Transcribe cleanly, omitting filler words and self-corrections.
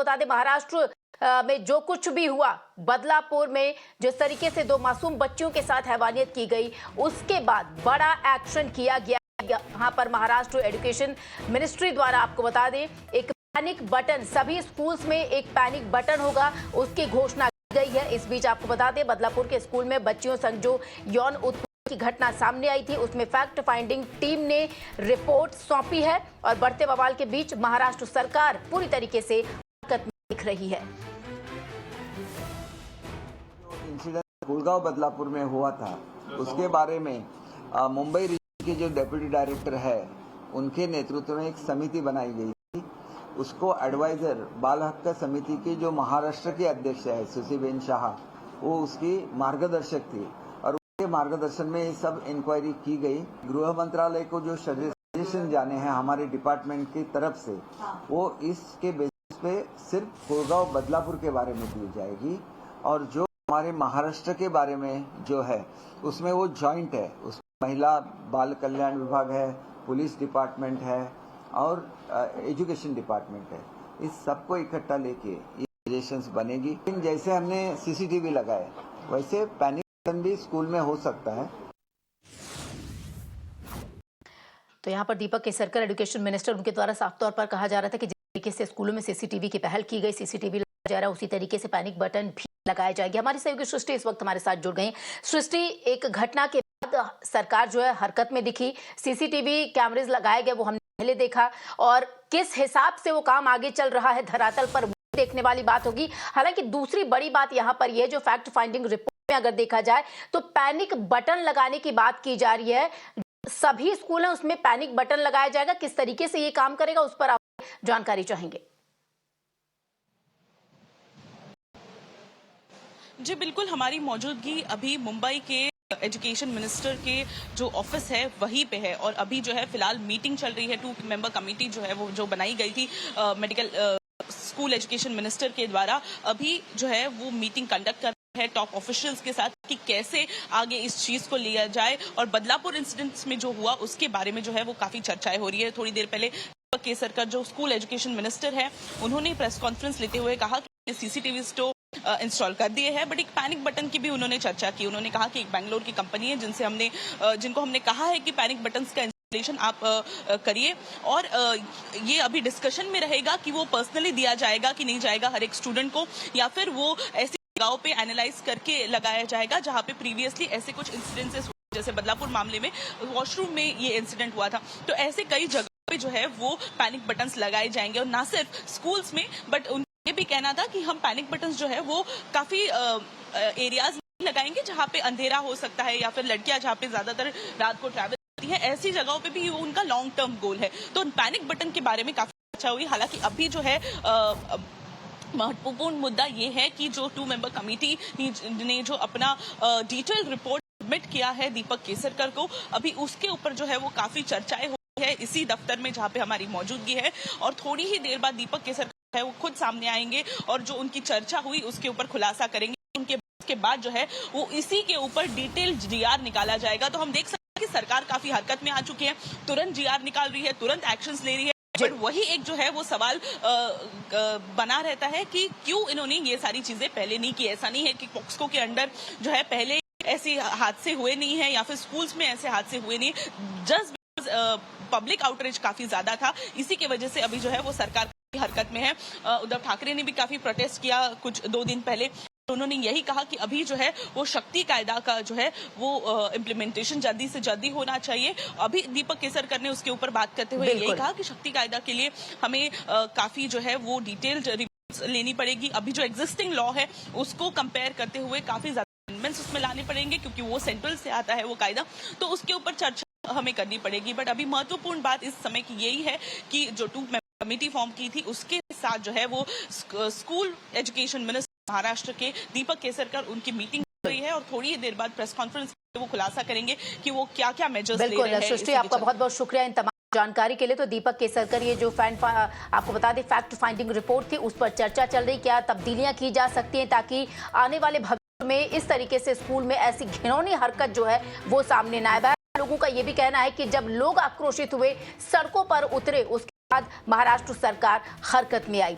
बता दें महाराष्ट्र में जो कुछ भी हुआ, बदलापुर में जिस तरीके से 2 मासूम बच्चियों के साथ हैवानियत की गई, उसके बाद बड़ा एक्शन किया गया। यहाँ पर महाराष्ट्र एजुकेशन मिनिस्ट्री द्वारा आपको बता दें एक पैनिक बटन, सभी स्कूल्स में एक पैनिक बटन होगा, उसकी घोषणा की गई है। इस बीच आपको बता दें बदलापुर के स्कूल में बच्चियों संग जो यौन उत्पीड़न की घटना सामने आई थी, उसमें फैक्ट फाइंडिंग टीम ने रिपोर्ट सौंपी है और बढ़ते बवाल के बीच महाराष्ट्र सरकार पूरी तरीके से हरकत में दिख रही है। इंसिडेंट गुड़गांव बदलापुर में हुआ था, उसके बारे में मुंबई रीजन के जो डेप्यूटी डायरेक्टर है उनके नेतृत्व में एक समिति बनाई गई थी। उसको एडवाइजर बाल हक समिति की जो महाराष्ट्र की अध्यक्ष है सुशीबेन शाह, वो उसकी मार्गदर्शक थी और उसके मार्गदर्शन में ये सब इंक्वायरी की गई। गृह मंत्रालय को जो सजेशन जाने हैं हमारे डिपार्टमेंट की तरफ से, वो इसके बेसिस पे सिर्फ गुड़गांव बदलापुर के बारे में दी जाएगी और जो हमारे महाराष्ट्र के बारे में जो है उसमें वो जॉइंट है, उसमें महिला बाल कल्याण विभाग है, पुलिस डिपार्टमेंट है और एजुकेशन डिपार्टमेंट है। इस सबको इकट्ठा लेके ये सजेशंस बनेगी। लेकिन जैसे हमने सीसीटीवी लगाए वैसे पैनिक बटन भी स्कूल में हो सकता है। तो यहाँ पर दीपक केसरकर एजुकेशन मिनिस्टर, उनके द्वारा साफ तौर पर कहा जा रहा था कि जिस तरीके से स्कूलों में सीसीटीवी की पहल की गई, सीसीटीवी लगाया जा रहा है, उसी तरीके से पैनिक बटन भी लगाया जाएगी। हमारी सहयोगी सृष्टि इस वक्त हमारे साथ जुड़ गई। सृष्टि, एक घटना के बाद सरकार जो है हरकत में दिखी, सीसीटीवी कैमरेज लगाए गए, वो हमने पहले देखा और किस हिसाब से वो काम आगे चल रहा है धरातल पर वो देखने वाली बात होगी। हालांकि दूसरी बड़ी बात यहाँ पर यह जो फैक्ट फाइंडिंग रिपोर्ट में अगर देखा जाए तो पैनिक बटन लगाने की बात की जा रही है। सभी स्कूल हैं उसमें पैनिक बटन लगाया जाएगा, किस तरीके से ये काम करेगा उस पर आप जानकारी चाहेंगे? जी बिल्कुल, हमारी मौजूदगी अभी मुंबई के एजुकेशन मिनिस्टर के जो ऑफिस है वहीं पे है और अभी जो है फिलहाल मीटिंग चल रही है। 2 मेंबर कमेटी जो है वो जो बनाई गई थी मेडिकल स्कूल एजुकेशन मिनिस्टर के द्वारा, अभी जो है वो मीटिंग कंडक्ट कर है टॉप ऑफिशियल्स के साथ कि कैसे आगे इस चीज को लिया जाए। और बदलापुर इंसिडेंट्स में जो हुआ उसके बारे में जो है वो काफी चर्चाएं हो रही है। थोड़ी देर पहले दीपक केसरकर जो स्कूल एजुकेशन मिनिस्टर है उन्होंने प्रेस कॉन्फ्रेंस लेते हुए कहा कि सीसीटीवी इंस्टॉल कर दिए हैं, बट एक पैनिक बटन की भी उन्होंने चर्चा की। उन्होंने कहा कि एक बेंगलोर की कंपनी है जिनको हमने कहा है कि पैनिक बटन का इंस्टॉलेशन आप करिए और ये अभी डिस्कशन में रहेगा कि वो पर्सनली दिया जाएगा कि नहीं जाएगा हर एक स्टूडेंट को, या फिर वो ऐसी जगहों पे एनालाइज करके लगाया जाएगा जहां पे प्रीवियसली ऐसे कुछ इंसिडेंसेस, जैसे बदलापुर मामले में वॉशरूम में ये इंसिडेंट हुआ था। तो ऐसे कई जगह पे जो है वो पैनिक बटन्स लगाए जाएंगे और ना सिर्फ स्कूल्स में, बट ये भी कहना था कि हम पैनिक बटन्स जो है वो काफी एरियाज में लगाएंगे जहां पे अंधेरा हो सकता है या फिर लड़कियां जहां पे ज्यादातर रात को ट्रैवल करती है, ऐसी जगहों पे भी उनका लॉन्ग टर्म गोल है। तो पैनिक बटन के बारे में काफी अच्छा हुई। हालांकि अभी जो है महत्वपूर्ण मुद्दा ये है कि जो 2 मेंबर कमेटी ने जो अपना डिटेल रिपोर्ट सबमिट किया है दीपक केसरकर को, अभी उसके ऊपर जो है वो काफी चर्चाएं हो रही है इसी दफ्तर में जहां पे हमारी मौजूदगी है। और थोड़ी ही देर बाद दीपक केसरकर है वो खुद सामने आएंगे और जो उनकी चर्चा हुई उसके ऊपर खुलासा करेंगे। उनके बाद जो है वो इसी के ऊपर डिटेल जीआर निकाला जाएगा। तो हम देख सकते हैं कि सरकार काफी हरकत में आ चुकी है, तुरंत जीआर निकाल रही है, तुरंत एक्शंस ले रही है। पर वही एक जो है वो सवाल बना रहता है कि क्यों इन्होंने ये सारी चीजें पहले नहीं की। ऐसा नहीं है कि पॉक्सको के अंडर जो है पहले ऐसे हादसे हुए नहीं है या फिर स्कूल्स में ऐसे हादसे हुए नहीं, जस्ट पब्लिक आउटरीच काफी ज्यादा था, इसी की वजह से अभी जो है वो सरकार की हरकत में है। उद्धव ठाकरे ने भी काफी प्रोटेस्ट किया कुछ 2 दिन पहले। उन्होंने यही कहा कि अभी जो है वो शक्ति कायदा का जो है वो इम्प्लीमेंटेशन जल्दी से जल्दी होना चाहिए। अभी दीपक केसरकर ने उसके ऊपर बात करते हुए यही कहा कि शक्ति कायदा के लिए हमें काफी जो है वो डिटेल्ड रिपोर्ट्स लेनी पड़ेगी। अभी जो एग्जिस्टिंग लॉ है उसको कंपेयर करते हुए काफी ज्यादा अमेंडमेंट्स उसमें लाने पड़ेंगे क्योंकि वो सेंट्रल से आता है वो कायदा, तो उसके ऊपर चर्चा हमें करनी पड़ेगी। बट अभी महत्वपूर्ण बात इस समय की यही है कि जो 2 मेंबर कमेटी फॉर्म की थी उसके साथ जो है वो स्कूल एजुकेशन मिनिस्टर महाराष्ट्र के दीपक केसरकर उनकी मीटिंग हुई है और थोड़ी ही देर बाद प्रेस कॉन्फ्रेंस में वो खुलासा करेंगे कि वो क्या क्या मेजर्स ले रहे हैं। सृष्टि, आपका बहुत बहुत शुक्रिया इन तमाम जानकारी के लिए। तो दीपक केसरकर, ये जो आपको बता दें फैक्ट फाइंडिंग रिपोर्ट थी उस पर चर्चा चल रही, क्या तब्दीलियां की जा सकती हैं ताकि आने वाले भविष्य में इस तरीके से स्कूल में ऐसी घिनौनी हरकत जो है वो सामने न आए। लोगों का ये भी कहना है कि जब लोग आक्रोशित हुए, सड़कों पर उतरे, उसके बाद महाराष्ट्र सरकार हरकत में आई।